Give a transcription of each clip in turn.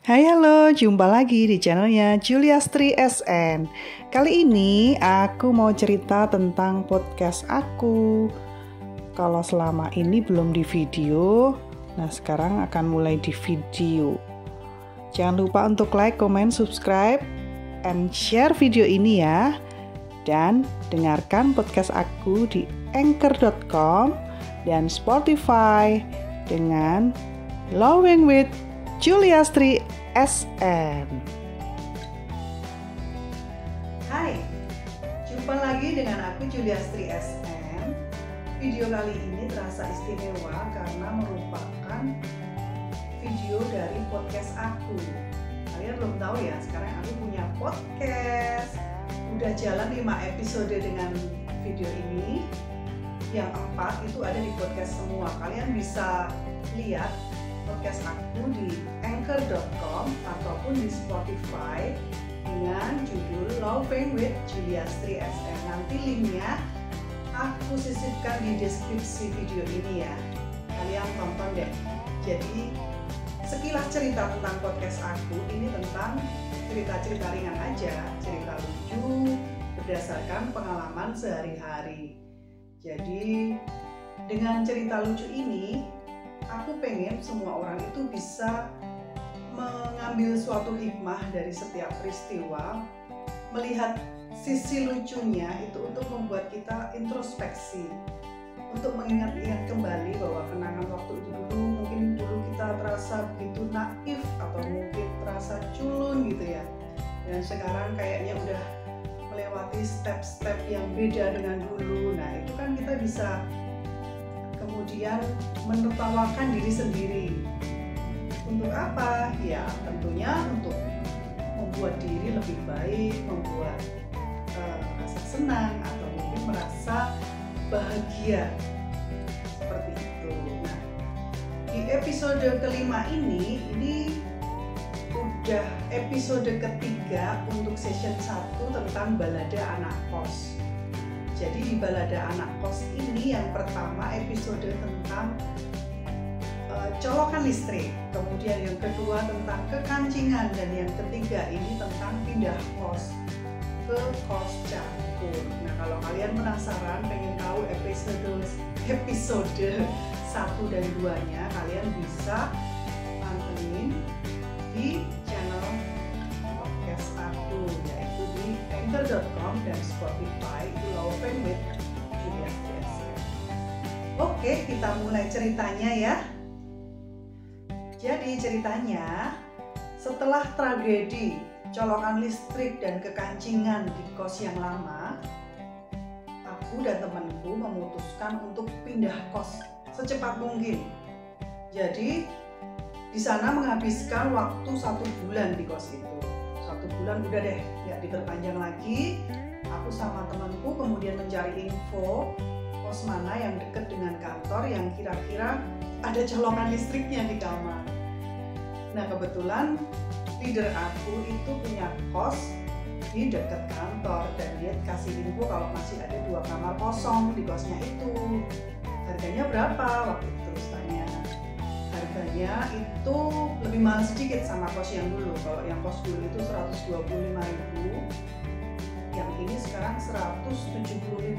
Hai halo, jumpa lagi di channelnya Juliastri SN. Kali ini aku mau cerita tentang podcast aku. Kalau selama ini belum di video, nah sekarang akan mulai di video. Jangan lupa untuk like, comment, subscribe, and share video ini ya. Dan dengarkan podcast aku di anchor.com dan Spotify dengan Loving with Juliastri SN. Hai, jumpa lagi dengan aku Juliastri SN. Video kali ini terasa istimewa karena merupakan video dari podcast aku. Kalian belum tahu ya, sekarang aku punya podcast. Udah jalan 5 episode dengan video ini. Yang 4 itu ada di podcast semua. Kalian bisa lihat podcast aku di anchor.com ataupun di Spotify dengan judul Loving with Juliastri SN. Nanti linknya aku sisipkan di deskripsi video ini ya. Kalian tonton deh. Jadi sekilas cerita tentang podcast aku ini tentang cerita-cerita ringan aja, cerita lucu berdasarkan pengalaman sehari-hari. Jadi dengan cerita lucu ini aku pengen semua orang itu bisa mengambil suatu hikmah dari setiap peristiwa, melihat sisi lucunya itu untuk membuat kita introspeksi, untuk mengingat-ingat kembali bahwa kenangan waktu itu dulu, mungkin dulu kita terasa begitu naif atau mungkin terasa culun gitu ya, dan sekarang kayaknya udah melewati step-step yang beda dengan dulu. Nah itu kan kita bisa kemudian menertawakan diri sendiri. Untuk apa? Ya tentunya untuk membuat diri lebih baik, membuat rasa senang atau mungkin merasa bahagia seperti itu. Nah, di episode kelima ini udah episode ketiga untuk season 1 tentang balada anak kos. Jadi di balada anak kos ini yang pertama episode tentang colokan listrik, kemudian yang kedua tentang kekancingan, dan yang ketiga ini tentang pindah kos ke kos campur. Nah kalau kalian penasaran pengen tahu episode 1 dan 2-nya, kalian bisa pantengin di channel podcast aku yaitu di anchor.com dan Spotify itu Loving with Juliastri SN. Oke, kita mulai ceritanya ya. Jadi ceritanya setelah tragedi colokan listrik dan kekancingan di kos yang lama, aku dan temanku memutuskan untuk pindah kos secepat mungkin. Jadi di sana menghabiskan waktu 1 bulan di kos itu. 1 bulan udah deh, nggak diperpanjang lagi. Aku sama temanku kemudian mencari info kos mana yang dekat dengan kantor yang kira-kira ada colokan listriknya di kamar. Nah kebetulan leader aku itu punya kos di dekat kantor dan dia kasih info kalau masih ada 2 kamar kosong di kosnya itu. Harganya berapa? Waktu itu terus tanya. Harganya itu lebih mahal sedikit sama kos yang dulu. Kalau yang kos dulu itu 125.000, yang ini sekarang 175.000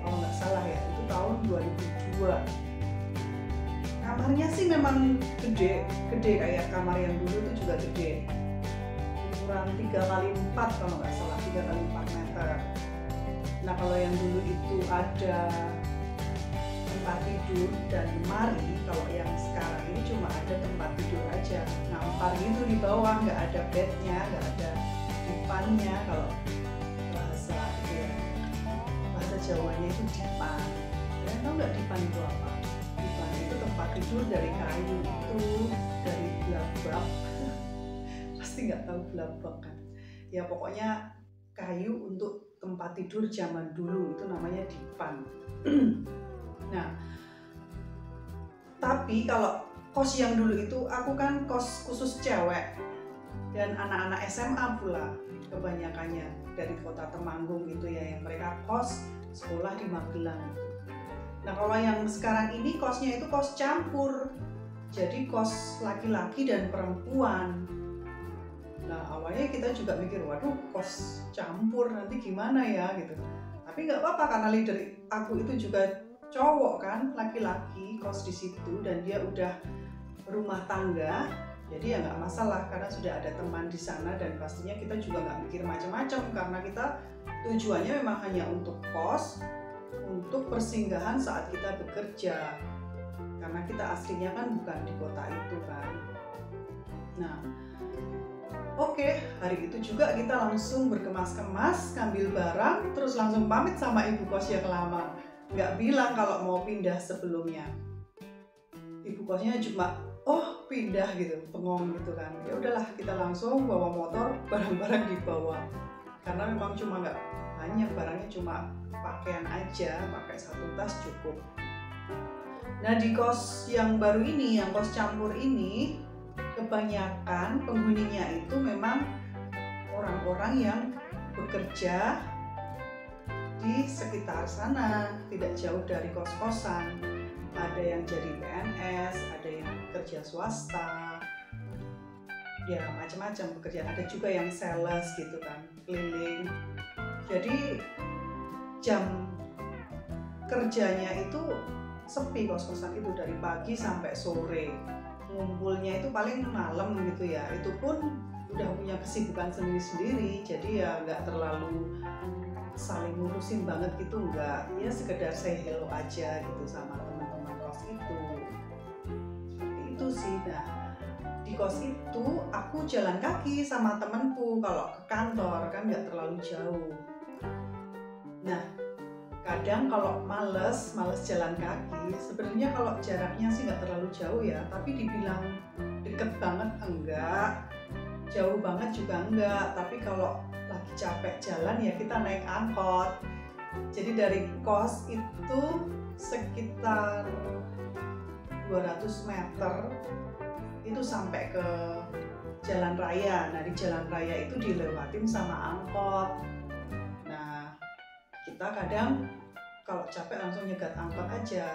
kalau nggak salah ya, itu tahun 2002. Kamarnya sih memang gede kayak kamar yang dulu itu juga gede, ukuran 3x4 kalau nggak salah, 3x4 meter. Nah kalau yang dulu itu ada tempat tidur dan lemari, kalau yang sekarang ini cuma ada tempat tidur aja, ngampar gitu di bawah, nggak ada bednya, nggak ada dipannya. Kalau bahasa Jawanya itu dipan. Kalian tahu nggak dipan itu apa? Dipan itu tempat tidur dari kayu, itu dari blabak. Pasti nggak tahu blabak kan? Ya pokoknya kayu untuk tempat tidur zaman dulu itu namanya dipan. Nah, tapi kalau kos yang dulu itu aku kan kos khusus cewek dan anak-anak SMA pula kebanyakannya dari kota Temanggung gitu ya, yang mereka kos sekolah di Magelang. Nah kalau yang sekarang ini kosnya itu kos campur. jadi kos laki-laki dan perempuan. Nah awalnya kita juga mikir, waduh kos campur nanti gimana ya gitu. Tapi nggak apa-apa karena leader aku itu juga cowok kan, laki-laki kos di situ dan dia udah berumah tangga, jadi ya nggak masalah karena sudah ada teman di sana dan pastinya kita juga nggak mikir macam-macam karena kita tujuannya memang hanya untuk kos, untuk persinggahan saat kita bekerja karena kita aslinya kan bukan di kota itu kan. Nah oke, hari itu juga kita langsung berkemas-kemas, ngambil barang, terus langsung pamit sama ibu kos yang lama. Nggak bilang kalau mau pindah sebelumnya. Ibu kosnya cuma, oh pindah gitu, bengong gitu kan. Ya udahlah, kita langsung bawa motor, barang-barang dibawa. Karena memang cuma nggak banyak, barangnya cuma pakaian aja, pakai satu tas cukup. Nah di kos yang baru ini, yang kos campur ini, kebanyakan penghuninya itu memang orang-orang yang bekerja di sekitar sana, tidak jauh dari kos-kosan. Ada yang jadi PNS, ada yang kerja swasta, ya macam-macam pekerjaan. Ada juga yang sales gitu kan, keliling. Jadi jam kerjanya itu sepi kos-kosan itu dari pagi sampai sore. Ngumpulnya itu paling malam gitu ya, itu pun udah punya kesibukan sendiri-sendiri, jadi ya nggak terlalu saling ngurusin banget gitu, nggak, ya sekedar say hello aja gitu sama teman-teman kos itu. Seperti itu sih. Nah di kos itu aku jalan kaki sama temanku kalau ke kantor kan nggak terlalu jauh. Nah kadang kalau males jalan kaki, sebenarnya kalau jaraknya sih nggak terlalu jauh ya, tapi dibilang deket banget enggak, jauh banget juga enggak. Tapi kalau lagi capek jalan ya kita naik angkot. Jadi dari kos itu sekitar 200 meter itu sampai ke jalan raya. Nah di jalan raya itu dilewatin sama angkot. Kita kadang kalau capek langsung nyegat angkot aja.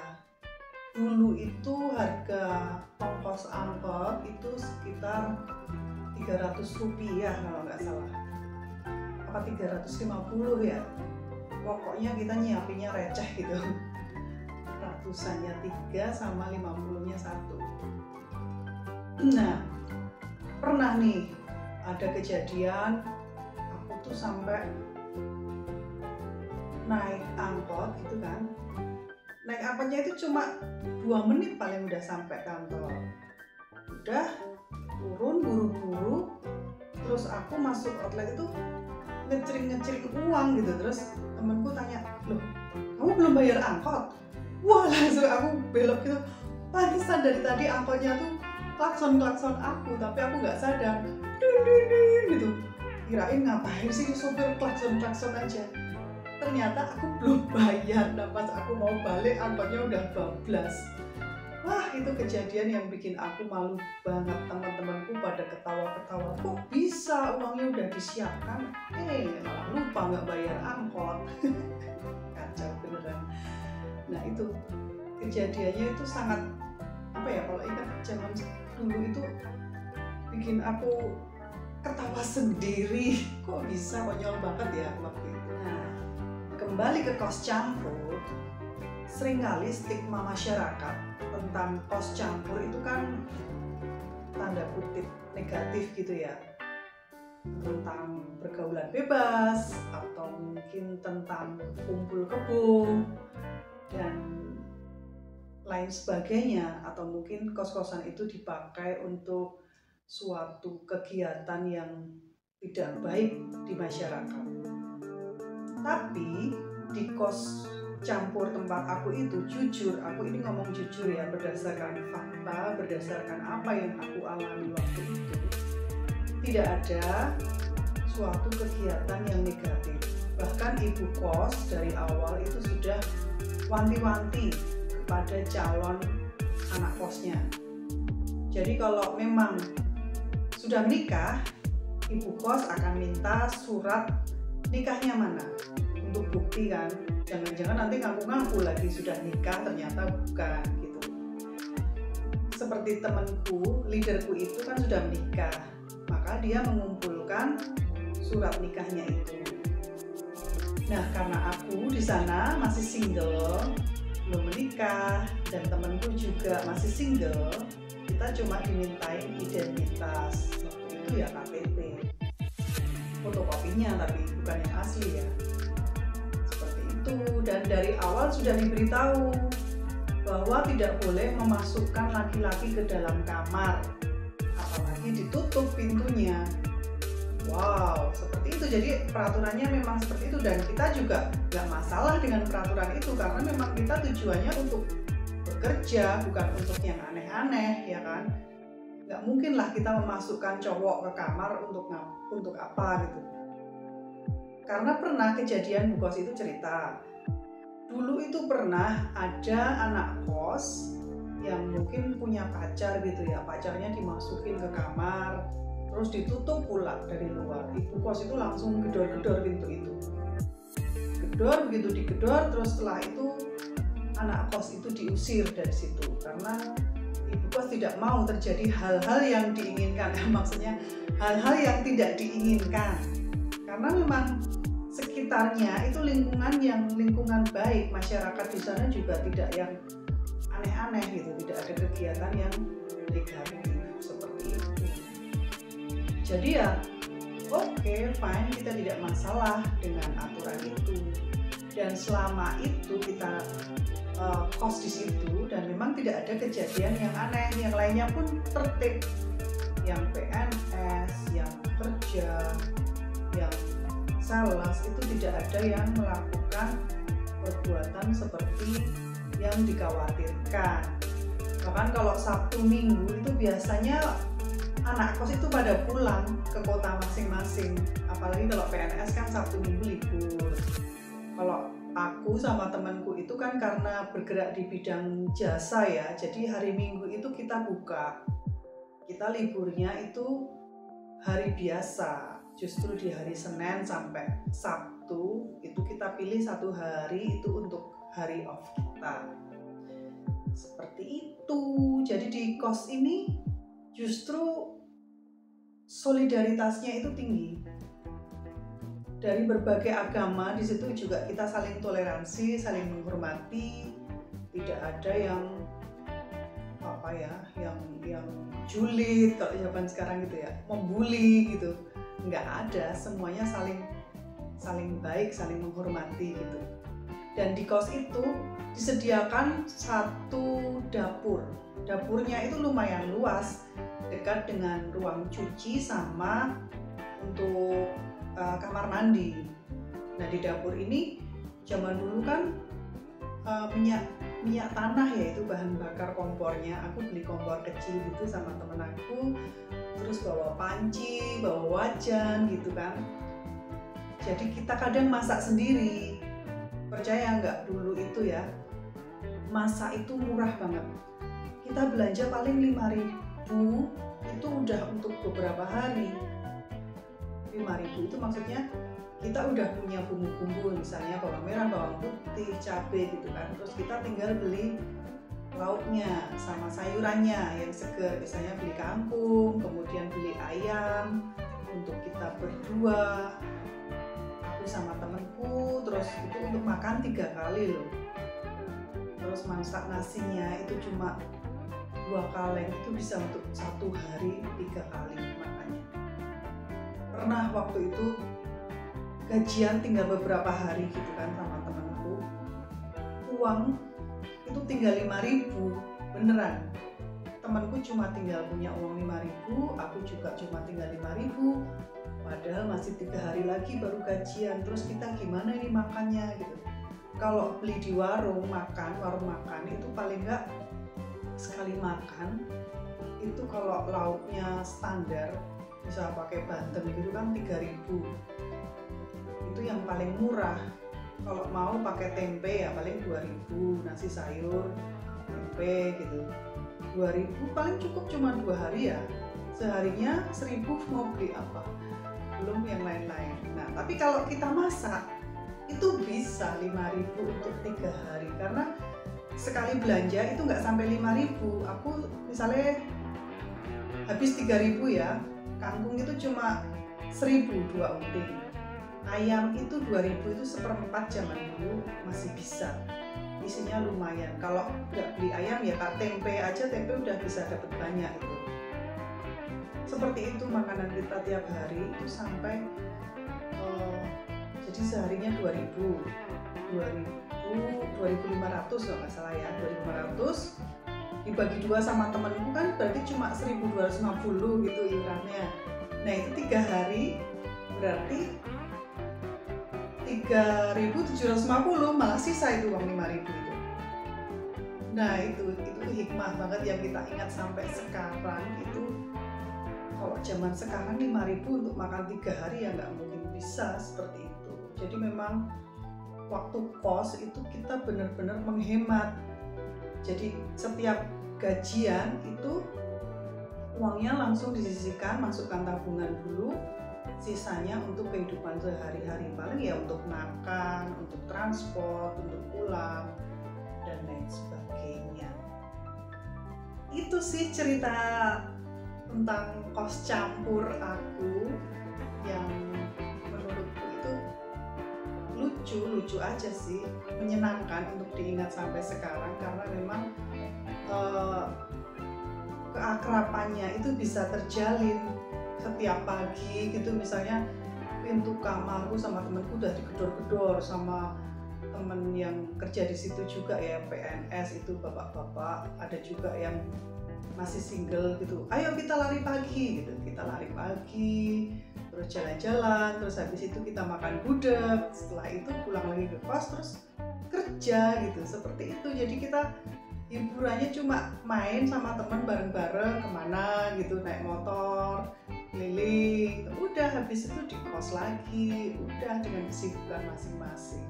Dulu itu harga ongkos angkot itu sekitar 300 rupiah kalau nggak salah, apa 350 ya, pokoknya kita nyiapinnya receh gitu, ratusannya 3 sama 50-nya 1. Nah pernah nih ada kejadian aku tuh sampai naik angkot itu kan, naik angkotnya itu cuma 2 menit paling udah sampai kantor. Udah turun buru-buru, terus aku masuk outlet itu ngecering uang gitu. Terus temenku tanya, loh kamu belum bayar angkot? Wah langsung aku belok gitu, pantesan dari tadi angkotnya tuh klakson aku, tapi aku nggak sadar, gitu. Kirain ngapain sih sopir klakson aja. Ternyata aku belum bayar. Nah pas aku mau balik angkotnya udah bablas. Wah itu kejadian yang bikin aku malu banget. Teman-temanku pada ketawa-ketawa, kok bisa uangnya udah disiapkan, malah lupa nggak bayar angkot. Kacau beneran. Nah itu kejadiannya itu sangat apa ya, kalau ingat zaman dulu itu bikin aku ketawa sendiri. Kok bisa, konyol banget ya waktu itu. Nah kembali ke kos campur, seringkali stigma masyarakat tentang kos campur itu kan tanda kutip negatif gitu ya, tentang pergaulan bebas atau mungkin tentang kumpul kebo dan lain sebagainya, atau mungkin kos-kosan itu dipakai untuk suatu kegiatan yang tidak baik di masyarakat. Tapi di kos campur tempat aku itu, jujur, aku ini ngomong jujur ya, berdasarkan fakta, berdasarkan apa yang aku alami waktu itu, tidak ada suatu kegiatan yang negatif. Bahkan ibu kos dari awal itu sudah wanti-wanti kepada calon anak kosnya. Jadi kalau memang sudah menikah, ibu kos akan minta surat nikahnya mana untuk bukti kan, jangan-jangan nanti ngaku-ngaku lagi sudah nikah ternyata bukan gitu. seperti temanku, leaderku itu kan sudah menikah, maka dia mengumpulkan surat nikahnya itu. Nah, karena aku di sana masih single, belum menikah, dan temanku juga masih single, kita cuma dimintain identitas, waktu itu ya KTP, fotokopinya tapi bukan yang asli ya, seperti itu. Dan dari awal sudah diberitahu bahwa tidak boleh memasukkan laki-laki ke dalam kamar, apalagi ditutup pintunya. Wow, seperti itu. Jadi peraturannya memang seperti itu, dan kita juga nggak masalah dengan peraturan itu karena memang kita tujuannya untuk bekerja, bukan untuk yang aneh-aneh, ya kan? Nggak mungkin lah kita memasukkan cowok ke kamar untuk apa gitu. Karena pernah kejadian Bu Kos itu cerita, dulu itu pernah ada anak kos yang mungkin punya pacar gitu ya, pacarnya dimasukin ke kamar, terus ditutup pula dari luar. Ibu kos itu langsung gedor-gedor pintu itu. Gedor, begitu digedor, terus setelah itu anak kos itu diusir dari situ karena ibu kos tidak mau terjadi hal-hal yang diinginkan. Maksudnya hal-hal yang tidak diinginkan. Karena memang sekitarnya itu lingkungan baik, masyarakat di sana juga tidak yang aneh-aneh gitu, tidak ada kegiatan yang negatif seperti itu. Jadi ya oke, fine, kita tidak masalah dengan aturan itu, dan selama itu kita kos di situ dan memang tidak ada kejadian yang aneh, yang lainnya pun tertib, yang PNS, yang kerja, yang sales itu tidak ada yang melakukan perbuatan seperti yang dikhawatirkan. Bahkan kalau Sabtu Minggu itu biasanya anak kos itu pada pulang ke kota masing-masing, apalagi kalau PNS kan Sabtu Minggu libur. Kalau aku sama temanku itu kan karena bergerak di bidang jasa ya, jadi hari Minggu itu kita buka, kita liburnya itu hari biasa, justru di hari Senin sampai Sabtu itu kita pilih satu hari itu untuk hari off kita. Seperti itu. Jadi di kos ini justru solidaritasnya itu tinggi. Dari berbagai agama di situ juga kita saling toleransi, saling menghormati, tidak ada yang yang julid kalau zaman sekarang gitu ya, membuli gitu. Nggak ada, semuanya saling baik, saling menghormati gitu. Dan di kos itu disediakan satu dapur. Dapurnya itu lumayan luas, dekat dengan ruang cuci sama untuk kamar mandi. Nah, di dapur ini zaman dulu kan minyak tanah ya, itu bahan bakar kompornya. Aku beli kompor kecil gitu sama temen aku, terus bawa panci, bawa wajan gitu kan. Jadi kita kadang masak sendiri. Percaya nggak, dulu itu ya masak itu murah banget. Kita belanja paling 5.000 itu udah untuk beberapa hari. 5.000 itu maksudnya kita udah punya bumbu-bumbu, misalnya bawang merah, bawang putih, cabai gitu kan. Terus kita tinggal beli lauknya sama sayurannya yang segar, misalnya beli kangkung, kemudian beli ayam untuk kita berdua, aku sama temenku. Terus itu untuk makan 3 kali loh. Terus masak nasinya itu cuma 2 kaleng, itu bisa untuk 1 hari 3 kali makannya. Pernah waktu itu gajian tinggal beberapa hari gitu kan sama temanku, uang itu tinggal 5.000, beneran. Temanku cuma tinggal punya uang 5.000, aku juga cuma tinggal 5.000, padahal masih 3 hari lagi baru gajian. Terus kita gimana ini makannya gitu. Kalau beli di warung makan itu paling enggak sekali makan itu kalau lauknya standar bisa pakai banten gitu kan 3.000, itu yang paling murah. Kalau mau pakai tempe ya paling 2.000, nasi sayur tempe gitu 2.000 paling cukup cuma 2 hari ya, seharinya 1.000 mau beli apa, belum yang lain-lain. Nah tapi kalau kita masak itu bisa 5.000 untuk 3 hari, karena sekali belanja itu nggak sampai 5.000. Aku misalnya habis 3.000 ya, kangkung itu cuma 1.000 2 unting, ayam itu 2.000, itu seperempat zaman dulu masih bisa, isinya lumayan. Kalau nggak beli ayam ya kak, tempe aja, tempe udah bisa dapat banyak itu. Seperti itu makanan kita tiap hari itu sampai jadi seharinya 2.500 kalau nggak salah ya, 2.500 dibagi 2 sama temenku kan berarti cuma 1.250 gitu iurannya. Nah itu 3 hari berarti 3.750, malah sisa itu uang 5.000 itu. Nah itu hikmah banget yang kita ingat sampai sekarang itu. Kalau zaman sekarang 5.000 untuk makan 3 hari ya nggak mungkin bisa seperti itu. Jadi memang waktu kos itu kita benar-benar menghemat. Jadi setiap gajian itu uangnya langsung disisihkan, masukkan tabungan dulu, sisanya untuk kehidupan sehari-hari, paling ya untuk makan, untuk transport, untuk pulang, dan lain sebagainya. Itu sih cerita tentang kos campur aku yang menurutku itu lucu aja sih, menyenangkan untuk diingat sampai sekarang, karena memang keakrabannya itu bisa terjalin setiap pagi gitu. Misalnya pintu kamarku sama temenku udah digedor-gedor sama temen yang kerja di situ juga ya, PNS itu bapak-bapak, ada juga yang masih single gitu, ayo kita lari pagi gitu, kita lari pagi terus jalan-jalan, terus habis itu kita makan gudeg, setelah itu pulang lagi ke kos terus kerja gitu, seperti itu. Jadi kita hiburannya cuma main sama teman bareng-bareng kemana gitu, naik motor keliling, udah habis itu di kos lagi, udah dengan kesibukan masing-masing.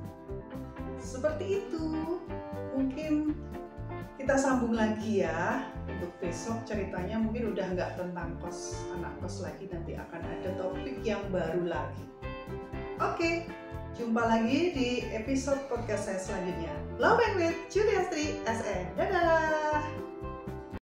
Seperti itu. Mungkin kita sambung lagi ya untuk besok, ceritanya mungkin udah nggak tentang kos, anak kos lagi, nanti akan ada topik yang baru lagi. Oke, jumpa lagi di episode podcast saya selanjutnya. Love and with Juliastri SN. Dadah!